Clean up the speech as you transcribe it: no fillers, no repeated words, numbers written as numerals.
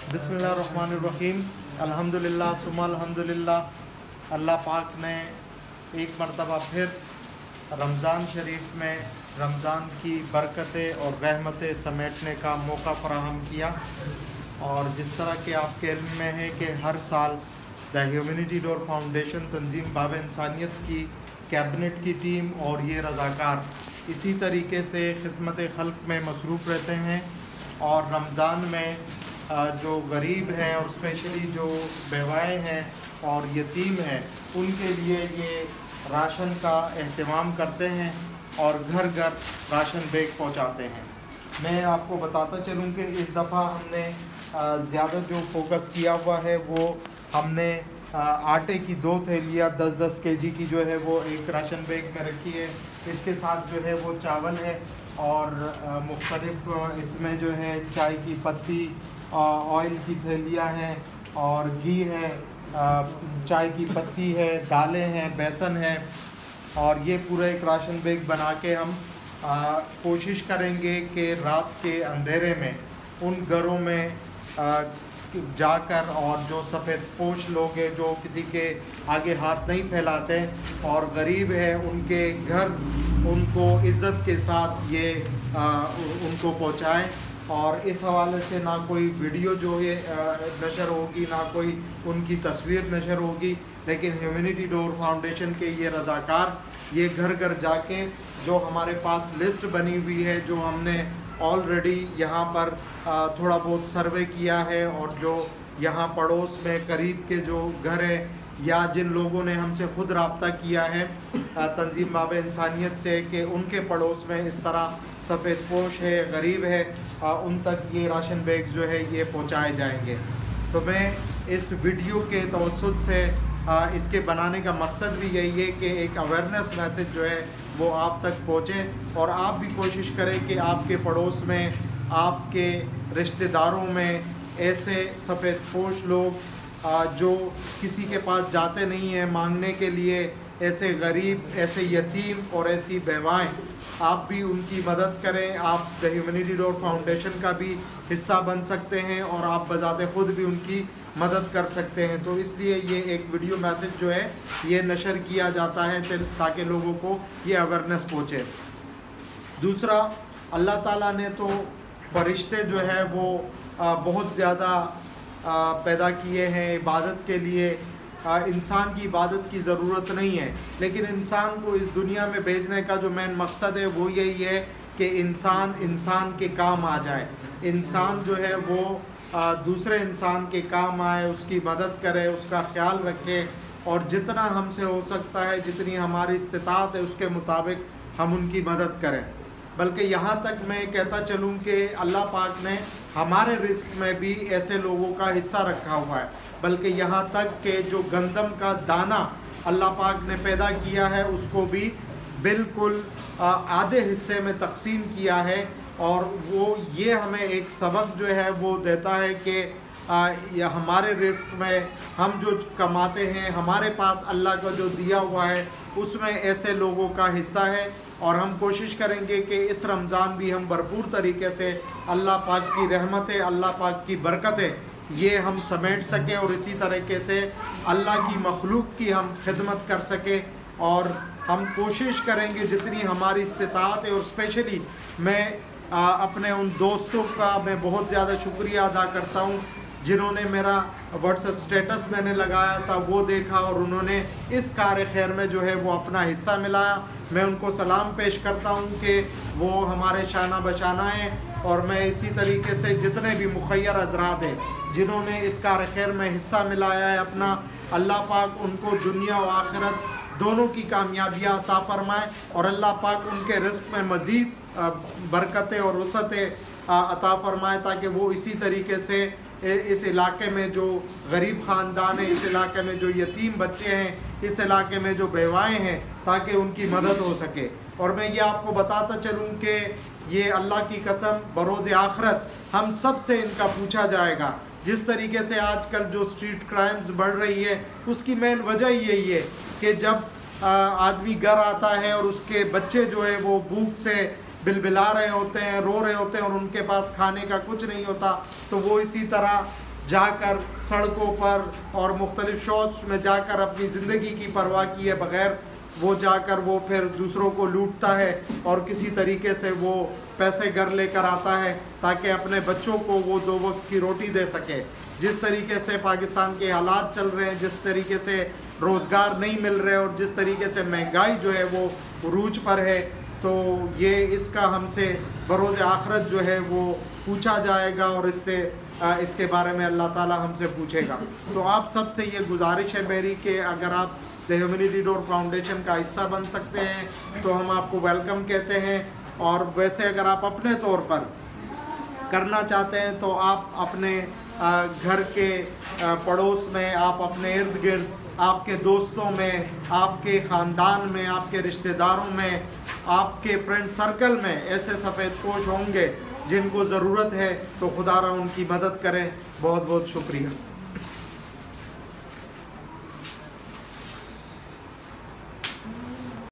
बिस्मिल्लाहिर्रहमानिर्रहीम। अल्हम्दुलिल्लाह सुम्मा अल्हम्दुलिल्लाह। अल्लाह पाक ने एक मरतबा फिर रमज़ान शरीफ में रमज़ान की बरकतें और रहमतें समेटने का मौका फराहम किया। और जिस तरह के आपके इल्म में है कि हर साल द ह्यूमैनिटी डोर फाउंडेशन तंजीम बाब इंसानियत की कैबिनेट की टीम और ये रज़ाकार इसी तरीके से खिदमत खल्क़ में मसरूफ़ रहते हैं। और रमज़ान में जो गरीब हैं और स्पेशली जो बेवाएँ हैं और यतीम हैं उनके लिए ये राशन का एहतमाम करते हैं और घर घर राशन बैग पहुंचाते हैं। मैं आपको बताता चलूं कि इस दफ़ा हमने ज़्यादा जो फोकस किया हुआ है वो हमने आटे की 2 थैलियाँ 10-10 केजी की जो है वो एक राशन बैग में रखी है। इसके साथ जो है वो चावल है और मुख्तलिफ इसमें जो है चाय की पत्ती, ऑयल की थैलियाँ हैं और घी है, चाय की पत्ती है, दालें हैं, बेसन है। और ये पूरा एक राशन बैग बना के हम कोशिश करेंगे कि रात के अंधेरे में उन घरों में जाकर और जो सफ़ेद पोश लोग हैं जो किसी के आगे हाथ नहीं फैलाते और गरीब है उनके घर उनको इज़्ज़त के साथ ये उनको पहुँचाएँ। और इस हवाले से ना कोई वीडियो जो है नशर होगी, ना कोई उनकी तस्वीर नशर होगी, लेकिन ह्यूमैनिटी डोर फाउंडेशन के ये रज़ाकार ये घर घर जाके जो हमारे पास लिस्ट बनी हुई है, जो हमने ऑलरेडी यहाँ पर थोड़ा बहुत सर्वे किया है और जो यहाँ पड़ोस में करीब के जो घर है या जिन लोगों ने हमसे ख़ुद रब्ता किया है तंजीम बाब इंसानियत से कि उनके पड़ोस में इस तरह सफ़ेद पोश है, गरीब है, उन तक ये राशन बैग जो है ये पहुंचाए जाएंगे। तो मैं इस वीडियो के तवस्सुत से इसके बनाने का मकसद भी यही है कि एक अवेयरनेस मैसेज जो है वो आप तक पहुँचे और आप भी कोशिश करें कि आपके पड़ोस में, आपके रिश्तेदारों में ऐसे सफ़ेद पोश लोग जो किसी के पास जाते नहीं हैं मांगने के लिए, ऐसे गरीब, ऐसे यतीम और ऐसी बेवाएँ, आप भी उनकी मदद करें। आप द ह्यूमैनिटी डोर फाउंडेशन का भी हिस्सा बन सकते हैं और आप बजाते ख़ुद भी उनकी मदद कर सकते हैं। तो इसलिए ये एक वीडियो मैसेज जो है ये नशर किया जाता है ताकि लोगों को ये अवेयरनेस पहुँचे। दूसरा, अल्लाह ताला ने तो फरिश्ते जो है वो बहुत ज़्यादा पैदा किए हैं इबादत के लिए। इंसान की इबादत की ज़रूरत नहीं है, लेकिन इंसान को इस दुनिया में भेजने का जो मेन मकसद है वो यही है कि इंसान के काम आ जाए। इंसान जो है वो दूसरे इंसान के काम आए, उसकी मदद करे, उसका ख्याल रखे और जितना हमसे हो सकता है, जितनी हमारी इस्तिताअत है उसके मुताबिक हम उनकी मदद करें। बल्कि यहाँ तक मैं कहता चलूँ कि अल्लाह पाक ने हमारे रिस्क में भी ऐसे लोगों का हिस्सा रखा हुआ है। बल्कि यहाँ तक कि जो गंदम का दाना अल्लाह पाक ने पैदा किया है उसको भी बिल्कुल आधे हिस्से में तकसीम किया है। और वो ये हमें एक सबक जो है वो देता है कि या हमारे रिस्क में हम जो कमाते हैं, हमारे पास अल्लाह का जो दिया हुआ है उसमें ऐसे लोगों का हिस्सा है। और हम कोशिश करेंगे कि इस रमज़ान भी हम भरपूर तरीके से अल्लाह पाक की रहमतें, अल्लाह पाक की बरकतें ये हम समेट सकें और इसी तरीके से अल्लाह की मखलूक की हम खिदमत कर सकें। और हम कोशिश करेंगे जितनी हमारी इस्तिताअत है। और स्पेशली मैं अपने उन दोस्तों का मैं बहुत ज़्यादा शुक्रिया अदा करता हूँ जिन्होंने मेरा व्हाट्सएप स्टेटस मैंने लगाया था वो देखा और उन्होंने इस कार खैर में जो है वो अपना हिस्सा मिलाया। मैं उनको सलाम पेश करता हूँ कि वो हमारे शाना बशाना हैं। और मैं इसी तरीके से जितने भी मुखय्यर हज़रात हैं जिन्होंने इस कार खैर में हिस्सा मिलाया है अपना, अल्लाह पाक उनको दुनिया और आखिरत दोनों की कामयाबियाँ अता फरमाए और अल्लाह पाक उनके रिस्क में मज़ीद बरकतें और वसअतें अता फरमाए ताकि वो इसी तरीके से इस इलाके में जो गरीब ख़ानदान है, इस इलाके में जो यतीम बच्चे हैं, इस इलाके में जो बेवाएँ हैं, ताकि उनकी मदद हो सके। और मैं ये आपको बताता चलूँ कि ये अल्लाह की कसम बरोज़ आखिरत हम सब से इनका पूछा जाएगा। जिस तरीके से आजकल जो स्ट्रीट क्राइम्स बढ़ रही है उसकी मेन वजह यही है कि जब आदमी घर आता है और उसके बच्चे जो है वो भूख से बिलबिला रहे होते हैं, रो रहे होते हैं और उनके पास खाने का कुछ नहीं होता, तो वो इसी तरह जाकर सड़कों पर और मुख्तलिफ शॉप्स में जाकर अपनी ज़िंदगी की परवाह किए बग़ैर वो जाकर वो फिर दूसरों को लूटता है और किसी तरीके से वो पैसे घर लेकर आता है ताकि अपने बच्चों को वो 2 वक्त की रोटी दे सके। जिस तरीके से पाकिस्तान के हालात चल रहे हैं, जिस तरीके से रोज़गार नहीं मिल रहे और जिस तरीके से महंगाई जो है वो उरूज पर है, तो ये इसका हमसे बरोज़ आखिरत जो है वो पूछा जाएगा और इसके बारे में अल्लाह ताला हमसे पूछेगा। तो आप सब से ये गुजारिश है मेरी कि अगर आप द ह्यूमैनिटी डोर फाउंडेशन का हिस्सा बन सकते हैं तो हम आपको वेलकम कहते हैं। और वैसे अगर आप अपने तौर पर करना चाहते हैं तो आप अपने घर के पड़ोस में, आप अपने इर्द गिर्द, आपके दोस्तों में, आपके ख़ानदान में, आपके रिश्तेदारों में, आपके फ्रेंड सर्कल में ऐसे सफ़ेद पोश होंगे जिनको ज़रूरत है, तो खुदारा उनकी मदद करें। बहुत बहुत शुक्रिया।